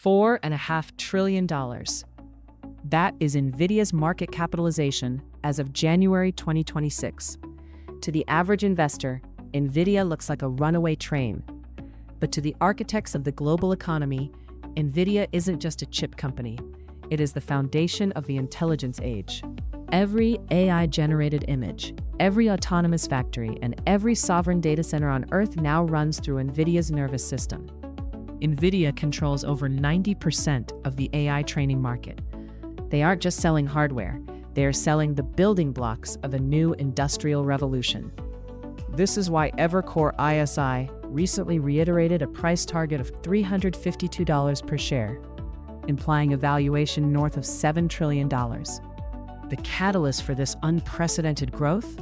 $4.5 trillion. That is NVIDIA's market capitalization as of January 2026. To the average investor, NVIDIA looks like a runaway train. But to the architects of the global economy, NVIDIA isn't just a chip company. It is the foundation of the intelligence age. Every AI-generated image, every autonomous factory, and every sovereign data center on Earth now runs through NVIDIA's nervous system. NVIDIA controls over 90% of the AI training market. They aren't just selling hardware, they are selling the building blocks of a new industrial revolution. This is why Evercore ISI recently reiterated a price target of $352 per share, implying a valuation north of $7 trillion. The catalyst for this unprecedented growth?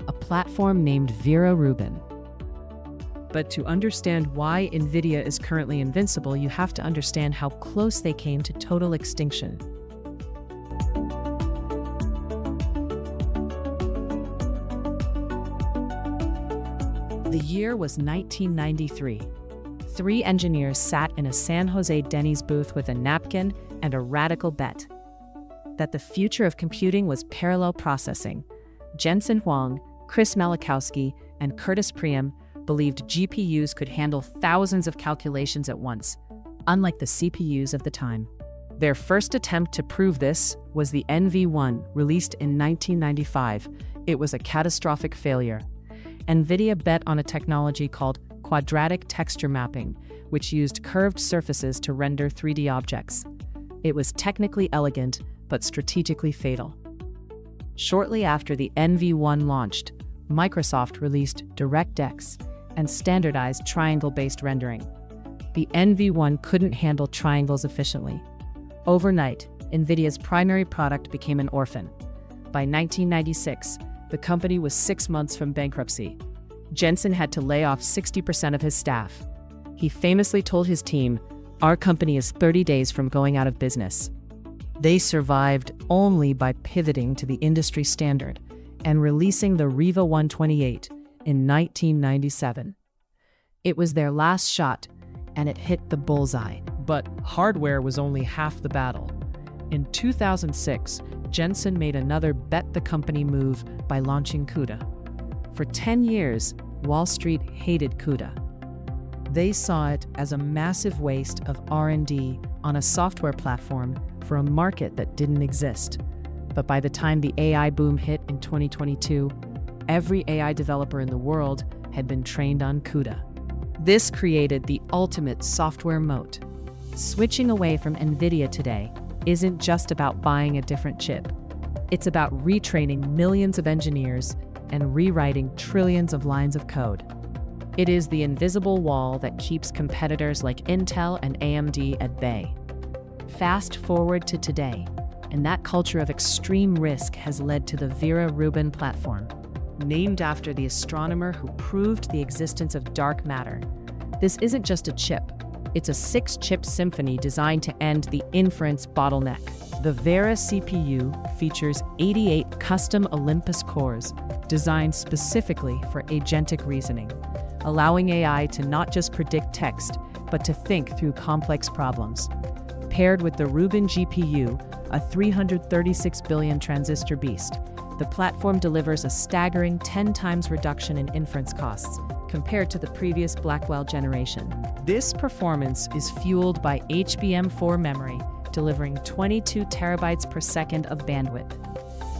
A platform named Vera Rubin. But to understand why NVIDIA is currently invincible, you have to understand how close they came to total extinction. The year was 1993. 3 engineers sat in a San Jose Denny's booth with a napkin and a radical bet that the future of computing was parallel processing. Jensen Huang, Chris Malachowski, and Curtis Priam believed GPUs could handle thousands of calculations at once, unlike the CPUs of the time. Their first attempt to prove this was the NV1, released in 1995. It was a catastrophic failure. NVIDIA bet on a technology called quadratic texture mapping, which used curved surfaces to render 3D objects. It was technically elegant, but strategically fatal. Shortly after the NV1 launched, Microsoft released DirectX and standardized triangle-based rendering. The NV1 couldn't handle triangles efficiently. Overnight, NVIDIA's primary product became an orphan. By 1996, the company was 6 months from bankruptcy. Jensen had to lay off 60% of his staff. He famously told his team, "Our company is 30 days from going out of business." They survived only by pivoting to the industry standard and releasing the Riva 128 in 1997. It was their last shot, and it hit the bullseye. But hardware was only half the battle. In 2006, Jensen made another bet-the-company move by launching CUDA. For 10 years, Wall Street hated CUDA. They saw it as a massive waste of R&D on a software platform for a market that didn't exist. But by the time the AI boom hit in 2022, every AI developer in the world had been trained on CUDA. This created the ultimate software moat. Switching away from NVIDIA today isn't just about buying a different chip. It's about retraining millions of engineers and rewriting trillions of lines of code. It is the invisible wall that keeps competitors like Intel and AMD at bay. Fast forward to today, and that culture of extreme risk has led to the Vera Rubin platform, named after the astronomer who proved the existence of dark matter. This isn't just a chip. It's a 6-chip symphony designed to end the inference bottleneck. The Vera CPU features 88 custom Olympus cores designed specifically for agentic reasoning, allowing AI to not just predict text, but to think through complex problems. Paired with the Rubin GPU, a 336 billion transistor beast, the platform delivers a staggering 10 times reduction in inference costs compared to the previous Blackwell generation. This performance is fueled by HBM4 memory, delivering 22 terabytes per second of bandwidth.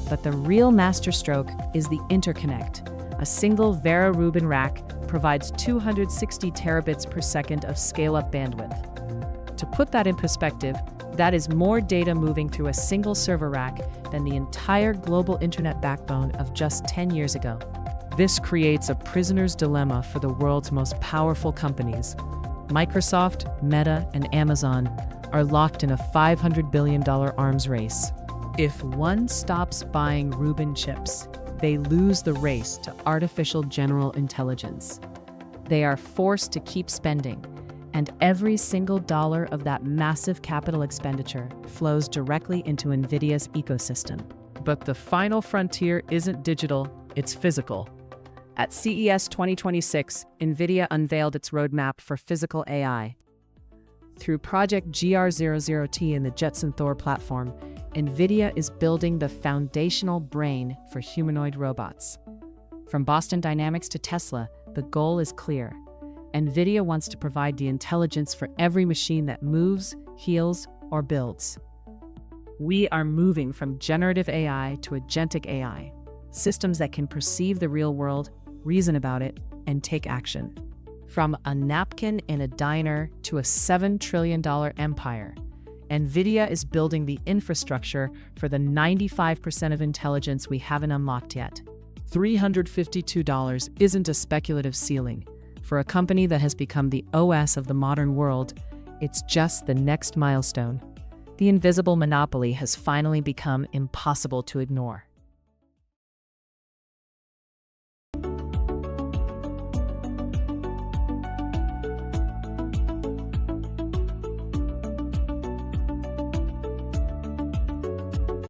But the real masterstroke is the interconnect. A single Vera Rubin rack provides 260 terabits per second of scale-up bandwidth. To put that in perspective, that is more data moving through a single server rack than the entire global internet backbone of just 10 years ago. This creates a prisoner's dilemma for the world's most powerful companies. Microsoft, Meta, and Amazon are locked in a $500 billion arms race. If one stops buying Rubin chips, they lose the race to artificial general intelligence. They are forced to keep spending, and every single dollar of that massive capital expenditure flows directly into NVIDIA's ecosystem. But the final frontier isn't digital, it's physical. At CES 2026, NVIDIA unveiled its roadmap for physical AI. Through Project GR00T and the Jetson Thor platform, NVIDIA is building the foundational brain for humanoid robots. From Boston Dynamics to Tesla, the goal is clear. NVIDIA wants to provide the intelligence for every machine that moves, heals, or builds. We are moving from generative AI to agentic AI, systems that can perceive the real world, reason about it, and take action. From a napkin in a diner to a $7 trillion empire, NVIDIA is building the infrastructure for the 95% of intelligence we haven't unlocked yet. $352 isn't a speculative ceiling. For a company that has become the OS of the modern world, it's just the next milestone. The invisible monopoly has finally become impossible to ignore.